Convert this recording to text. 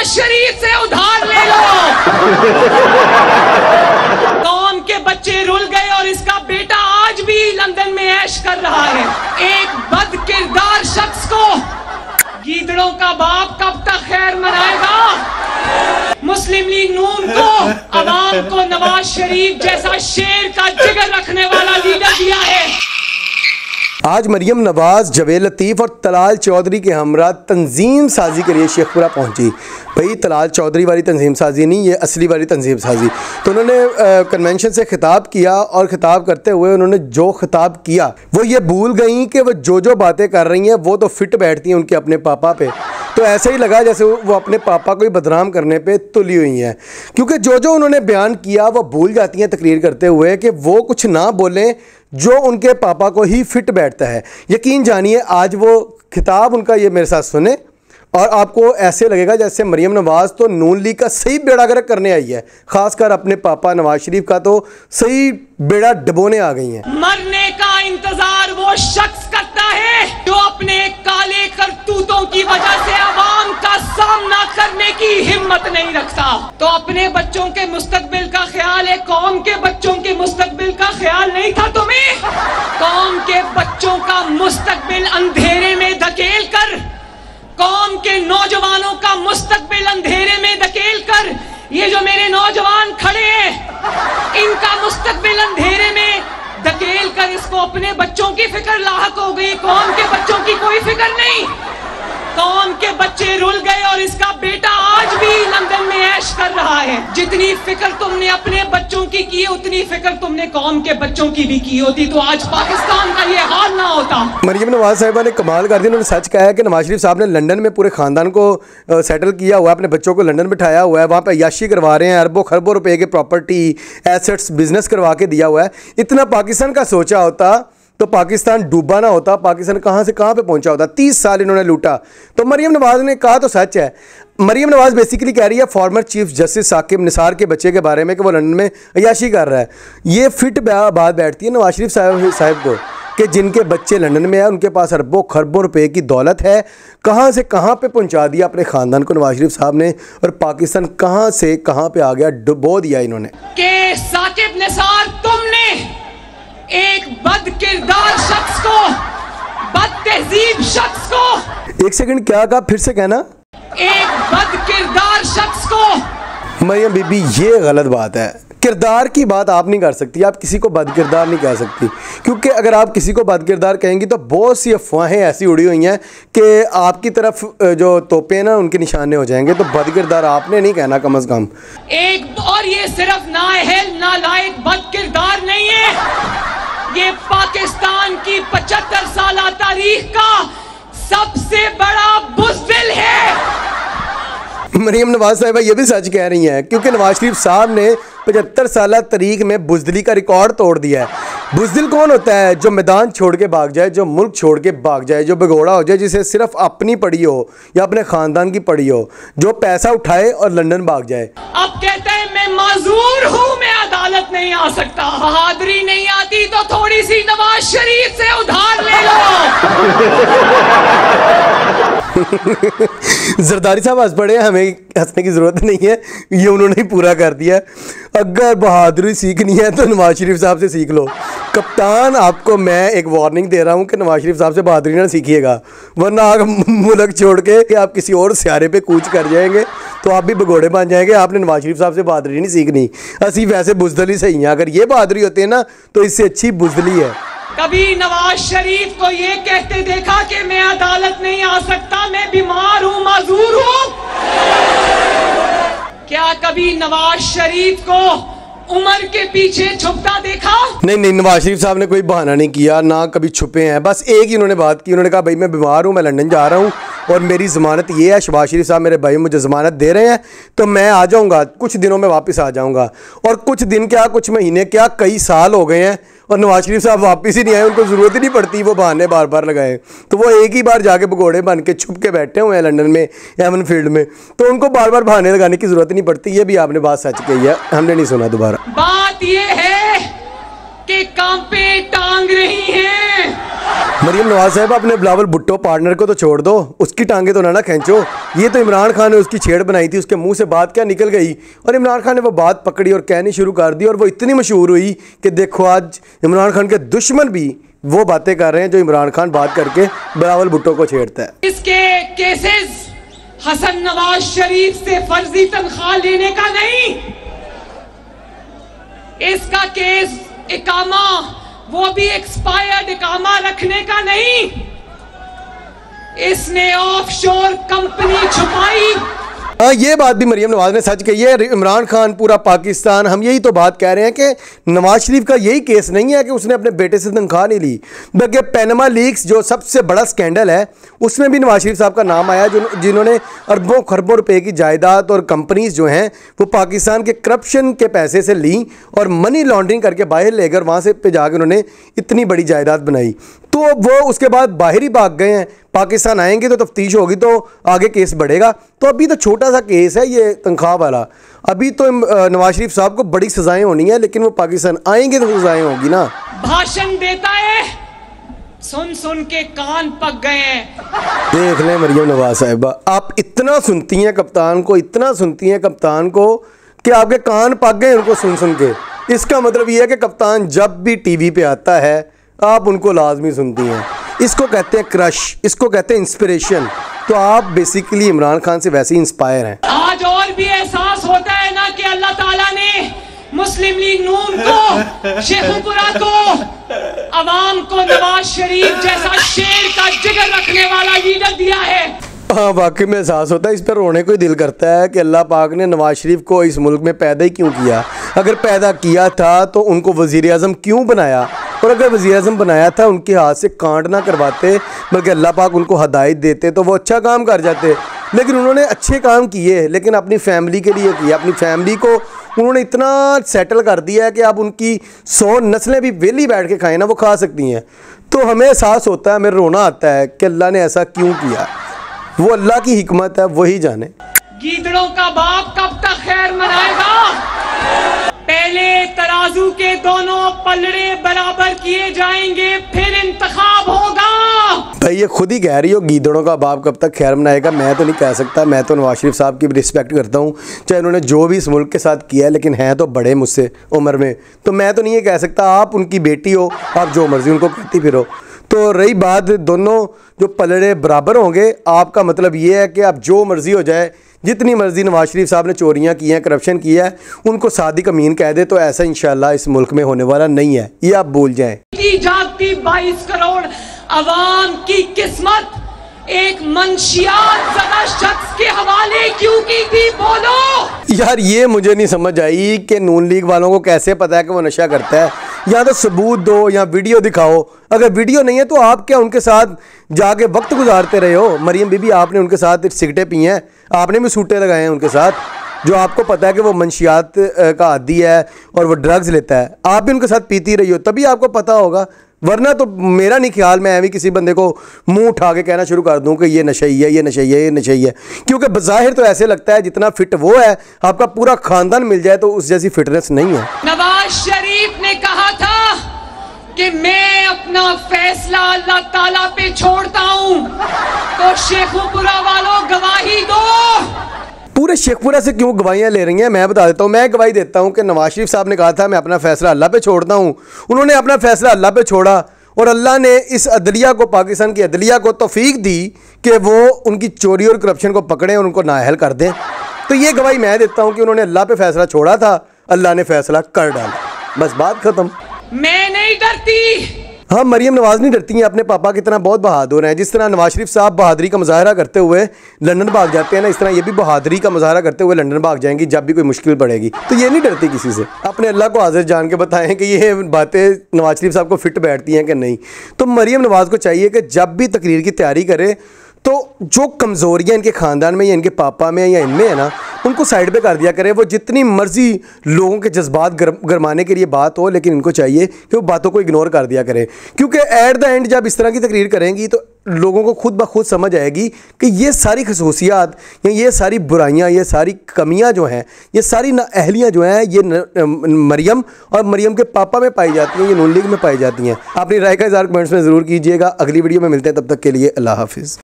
नवाज शरीफ से उधार ले लो। कौम के बच्चे रुल गए और इसका बेटा आज भी लंदन में ऐश कर रहा है। एक बद किरदार शख्स को गीदड़ों का बाप कब तक खैर मनाएगा। मुस्लिम लीग नून को अवाम को नवाज शरीफ जैसा शेर का जिगर रखने वाला लीडर दिया है। आज मरियम नवाज, जावेद लतीफ़ और तलाल चौधरी के हमरा तंजीम साजी के लिए शेखपुरा पहुंची। भाई तलाल चौधरी वाली तंजीम साजी नहीं, ये असली वाली तंजीम साजी। तो उन्होंने कन्वेंशन से खिताब किया और ख़िताब करते हुए उन्होंने जो खिताब किया वो ये भूल गई कि वो जो बातें कर रही हैं वो तो फिट बैठती हैं उनके अपने पापा पे। तो ऐसे ही लगा जैसे वो अपने पापा को ही बदनाम करने पे तुली हुई हैं, क्योंकि जो उन्होंने बयान किया वो भूल जाती हैं तकरीर करते हुए कि वो कुछ ना बोलें जो उनके पापा को ही फिट बैठता है। यकीन जानिए आज वो खिताब उनका ये मेरे साथ सुने और आपको ऐसे लगेगा जैसे मरियम नवाज तो नून लीग का सही बेड़ा गर्क करने आई है, खासकर अपने पापा नवाज शरीफ का तो सही बेड़ा डबोने आ गई हैं। मरने का इंतजार वो शख्स करता है जो अपने काले करतूतों की वजह से आवाम का सामना करने की हिम्मत नहीं रखता। तो अपने बच्चों के मुस्तकबिल का ख्याल है, कौम के बच्चों के मुस्तकबिल का ख्याल नहीं था तुम्हें। कौम के बच्चों का मुस्तकबिल अंधेरे में धकेल कर, कौम के नौजवानों का मुस्तकबिल अंधेरे में धकेल कर, ये जो मेरे नौजवान खड़े हैं इनका मुस्तकबिल अंधेरे में धकेल कर इसको अपने बच्चों की फिक्र लाहक हो गई, कौम के बच्चों की कोई फिक्र नहीं। कौम के बच्चे रुल गए और इसका बेटा आज भी लंदन में ऐश कर रहा है। जितनी फिक्र तुमने अपने बच्चों की की उतनी फिक्र तुमने कौम के बच्चों की भी की होती तो आज पाकिस्तान का ये हाल ना होता। मरियम नवाज साहिबा ने कमाल कर दिया। उन्होंने सच कहा है कि नवाज शरीफ साहब ने लंदन में पूरे खानदान को सेटल किया हुआ है, अपने बच्चों को लंदन बिठाया हुआ है, वहाँ पे अय्याशी करवा रहे हैं, अरबों खरबों रुपए के प्रॉपर्टी एसेट्स बिजनेस करवा के दिया हुआ है। इतना पाकिस्तान का सोचा होता तो पाकिस्तान डूबा ना होता, पाकिस्तान कहाँ से कहाँ पे पहुँचा होता। 30 साल इन्होंने लूटा। तो मरियम नवाज ने कहा तो सच है। मरियम नवाज बेसिकली कह रही है former chief justice Saqib Nisar के बच्चे के बारे में कि वो लंदन में अय्याशी कर रहा है। ये फिट बात बैठती है नवाज शरीफ साहब को कि जिनके बच्चे लंदन में है, उनके पास अरबों खरबों रुपए की दौलत है, कहाँ से कहाँ पे पहुँचा दिया अपने ख़ानदान को नवाज शरीफ साहब ने, और पाकिस्तान कहाँ से कहाँ पे आ गया, डुबो दिया इन्होंने। कि साकिब निसार तुमने एक बद किरदार शख्स को, बद तहजीब शख्स को, एक सेकंड क्या कहा, फिर से कहना। एक बद किरदार शख्स को। मरियम बीबी ये गलत बात है। किरदार की बात आप नहीं कर सकती, आप किसी को बद किरदार नहीं कह सकती, क्योंकि अगर आप किसी को बद किरदार कहेंगी तो बहुत सी अफवाहें ऐसी उड़ी हुई हैं कि आपकी तरफ जो तोपे ना उनके निशाने हो जाएंगे। तो बद किरदार आपने नहीं कहना कम अज़ कम। एक और ये सिर्फ नाअहल नालायक बद किरदार नहीं है, ये पाकिस्तान की 75 साल तारीख का सबसे बड़ा बुज़दिल है। मरियम नवाज साहिबा ये भी सच कह रही हैं, क्योंकि नवाज शरीफ साहब ने 75 साल तारीख में बुज़दिली का रिकॉर्ड तोड़ दिया है। बुज़दिल कौन होता है? जो मैदान छोड़ के भाग जाए, जो मुल्क छोड़ के भाग जाए, जो भगोड़ा हो जाए, जिसे सिर्फ अपनी पड़ी हो या अपने ख़ानदान की पड़ी हो, जो पैसा उठाए और लंदन भाग जाए। अब कहते हैं मैं माजूर हूँ, मैं अदालत नहीं आ सकता। बहादुरी नहीं आती तो थोड़ी सी नवाज शरीफ से उधार ले लो। जरदारी साहब हंस पड़े, हमें हंसने की ज़रूरत नहीं है, ये उन्होंने ही पूरा कर दिया। अगर बहादुरी सीखनी है तो नवाज शरीफ साहब से सीख लो। कप्तान आपको मैं एक वार्निंग दे रहा हूँ कि नवाज शरीफ साहब से बहादुरी ना सीखिएगा, वरना आप मुल्क छोड़ के कि आप किसी और सियारे पे कूच कर जाएंगे तो आप भी भगोड़े बन जाएंगे। आपने नवाज शरीफ साहब से बहादुरी नहीं सीखनी। असी वैसे बुज़दिली सही हैं, अगर ये बहादुरी होती है ना तो इससे अच्छी बुज़दिली है। कभी नवाज शरीफ को ये कहते देखा कि मैं अदालत नहीं आ सकता, मैं बीमार हूँ, माजूर हूँ? क्या कभी नवाज शरीफ को उम्र के पीछे छुपता देखा? नहीं, नवाज शरीफ साहब ने कोई बहाना नहीं किया, ना कभी छुपे हैं। बस एक ही उन्होंने बात की, उन्होंने कहा भाई मैं बीमार हूँ, मैं लंदन जा रहा हूँ और मेरी ज़मानत ये है, शहबाज शरीफ साहब मेरे भाई मुझे ज़मानत दे रहे हैं तो मैं आ जाऊँगा, कुछ दिनों में वापस आ जाऊँगा। और कुछ दिन क्या, कुछ महीने क्या, कई साल हो गए हैं और नवाज शरीफ साहब वापस ही नहीं आए। उनको ज़रूरत ही नहीं पड़ती वो बहाने बार बार लगाएं। तो वो एक ही बार जाके भगोड़े बन के छुप के बैठे हुए हैं लंदन में, एमन फील्ड में, तो उनको बार बार बहाने लगाने की ज़रूरत नहीं पड़ती। ये भी आपने बात सच कही है, हमने नहीं सुना दोबारा। बात ये है कि कांपे टांग रही हैं। मरियम नवाज साहब अपने बिलावल भुट्टो पार्टनर को तो छोड़ दो, उसकी टांगे तो ना खींचो। ये तो इमरान खान ने उसकी छेड़ बनाई थी, उसके मुंह से बात क्या निकल गई और इमरान खान ने वो बात पकड़ी और कहनी शुरू कर दी और वो इतनी मशहूर हुई कि देखो आज इमरान खान के दुश्मन भी वो बातें कर रहे हैं जो इमरान खान बात करके बिलावल भुट्टो को छेड़ता है। इसके केसेस हसन नवाज शरीफ से फर्जी तनख्वाह लेने का नहीं, इसका केस इकामा, वो भी एक्सपायर्ड इकामा रखने का नहीं, इसने ऑफशोर कंपनी छुपाई। ये बात भी मरियम नवाज ने सच कही है। इमरान खान पूरा पाकिस्तान, हम यही तो बात कह रहे हैं कि नवाज शरीफ का यही केस नहीं है कि उसने अपने बेटे से तनख्वाह नहीं ली, बल्कि पैनामा लीक्स जो सबसे बड़ा स्कैंडल है उसमें भी नवाज शरीफ साहब का नाम आया, जिन्होंने अरबों खरबों रुपए की जायदाद और कंपनीज जो हैं वो पाकिस्तान के करप्शन के पैसे से ली और मनी लॉन्ड्रिंग करके बाहर लेकर वहाँ से पे जाकर उन्होंने इतनी बड़ी जायदाद बनाई। तो वो उसके बाद बाहर ही भाग गए हैं। पाकिस्तान आएंगे तो तफ्तीश होगी तो आगे केस बढ़ेगा। तो अभी तो छोटा सा केस है ये तनख्वाह वाला, अभी तो नवाज शरीफ साहब को बड़ी सजाएं होनी है, लेकिन वो पाकिस्तान आएंगे तो सजाएं होगी ना। भाषण देता है, सुन सुन के कान पक गए हैं। देख लें मरियम नवाज साहिबा, आप इतना सुनती हैं कप्तान को, इतना सुनती हैं कप्तान को कि आपके कान पक गए उनको सुन सुन के। इसका मतलब ये है कि कप्तान जब भी टीवी पे आता है आप उनको लाजमी सुनती हैं। इसको कहते हैं क्रश, इसको कहते हैं इंस्पिरेशन। तो आप बेसिकली इमरान खान से वैसे ही इंस्पायर हैं। आज और भी एहसास होता है ना कि अल्लाह ताला ने मुस्लिम लीग नून को, शेखुपुरा को, अवाम को नवाज शरीफ जैसा शेर का जिगर रखने वाला लीडर दिया है। हाँ वाकई में एहसास होता है। इस पर रोने को ही दिल करता है कि अल्लाह पाक ने नवाज शरीफ को इस मुल्क में पैदा ही क्यों किया। अगर पैदा किया था तो उनको वज़ीर आज़म क्यों बनाया, और अगर वज़ीर आज़म बनाया था उनके हाथ से कांड ना करवाते बल्कि अल्लाह पाक उनको हदायत देते तो वो अच्छा काम कर जाते। लेकिन उन्होंने अच्छे काम किए, लेकिन अपनी फैमिली के लिए किया। अपनी फैमिली को उन्होंने इतना सेटल कर दिया है कि अब उनकी 100 नस्लें भी वेली बैठ के खाएं ना वो खा सकती हैं। तो हमें एहसास होता है, हमें रोना आता है कि अल्लाह ने ऐसा क्यों किया। वो अल्लाह की हिकमत है, वही जाने। गीदड़ों का बाप कब तक खैर मनाएगा? पहले तराजू के दोनों पलड़े बराबर किए जाएंगे, फिर इंतखाब होगा। भाई ये खुद ही कह रही हो गीदड़ों का बाप कब तक खैर मनाएगा। मैं तो नहीं कह सकता। मैं तो नवाज शरीफ साहब की भी रिस्पेक्ट करता हूँ, चाहे उन्होंने जो भी इस मुल्क के साथ किया है, लेकिन हैं तो बड़े मुझसे उम्र में। तो मैं तो नहीं ये कह सकता। आप उनकी बेटी हो, आप जो मर्जी उनको कहती फिरो। तो रही बात दोनों जो पलड़े बराबर होंगे, आपका मतलब ये है कि आप जो मर्जी हो जाए, जितनी मर्जी नवाज शरीफ साहब ने चोरियां की हैं, करप्शन किया है, उनको सादिक अमीन कह दे, तो ऐसा इंशाल्लाह इस मुल्क में होने वाला नहीं है। ये आप भूल जाएं। जागती 22 करोड़ अवाम की किस्मत एक मंशियात ज़दा शख्स के हवाले क्यों की थी, बोलो यार। ये मुझे नहीं समझ आई कि नून लीग वालों को कैसे पता है कि वो नशा करता है। या तो सबूत दो या वीडियो दिखाओ। अगर वीडियो नहीं है तो आप क्या उनके साथ जाके वक्त गुजारते रहे हो? मरियम बीबी, आपने उनके साथ सिगरेटें पी हैं, आपने भी सूटे लगाए हैं उनके साथ, जो आपको पता है कि वो मंशियात का आदी है और वो ड्रग्स लेता है। आप भी उनके साथ पीती रही हो, तभी आपको पता होगा। वरना तो मेरा नहीं ख्याल मैं भी किसी बंदे को मुंह उठा के कहना शुरू कर दूं कि ये नशई है, ये नशई है, ये नशई है। क्योंकि बज़ाहिर तो ऐसे लगता है जितना फिट वो है, आपका पूरा खानदान मिल जाए तो उस जैसी फिटनेस नहीं है। नवाज शरीफ ने कहा था कि मैं अपना फैसला अल्लाह ताला पे छोड़ता हूं, तो शेखुपुरा वालों गवाही दो। पूरे शेखपुरा से क्यों गवाहियाँ ले रही हैं? मैं बता देता हूँ। मैं गवाही देता हूँ कि नवाज शरीफ साहब ने कहा था मैं अपना फैसला अल्लाह पे छोड़ता हूँ। उन्होंने अपना फैसला अल्लाह पे छोड़ा और अल्लाह ने इस अदलिया को, पाकिस्तान की अदलिया को तौफीक दी कि वो उनकी चोरी और करप्शन को पकड़ें और उनको नाअहल कर दें। तो ये गवाही मैं देता हूँ कि उन्होंने अल्लाह पे फैसला छोड़ा था, अल्लाह ने फैसला कर डाला। बस बात खत्म। मैं नहीं डरती। हाँ, मरियम नवाज नहीं डरती हैं अपने पापा की तरह, बहुत बहादुर हैं। जिस तरह नवाज शरीफ साहब बहादुरी का मुजाहरा करते हुए लंदन भाग जाते हैं ना, इस तरह ये भी बहादुरी का मुजाहरा करते हुए लंदन भाग जाएंगी जब भी कोई मुश्किल पड़ेगी। तो ये नहीं डरती किसी से। अपने अल्लाह को हाजिर जान के बताएं कि ये बातें नवाज शरीफ साहब को फिट बैठती हैं कि नहीं। तो मरियम नवाज को चाहिए कि जब भी तकरीर की तैयारी करे तो जो कमज़ोरियाँ इनके ख़ानदान में या इनके पापा में या इनमें है ना, उनको साइड पे कर दिया करें। वो जितनी मर्जी लोगों के जज्बात गरमाने के लिए बात हो, लेकिन इनको चाहिए कि वो बातों को इग्नोर कर दिया करें, क्योंकि एट द एंड जब इस तरह की तकरीर करेंगी तो लोगों को खुद ब खुद समझ आएगी कि ये सारी खसूसियात या ये सारी बुराइयां, ये सारी कमियां जो हैं, ये सारी नाअहलियां जो हैं, ये मरियम और मरियम के पापा में पाई जाती हैं, ये नून लीग में पाई जाती हैं। अपनी राय का इज़हार कमेंट्स में ज़रूर कीजिएगा। अगली वीडियो में मिलते हैं, तब तक के लिए अल्लाह हाफिज़।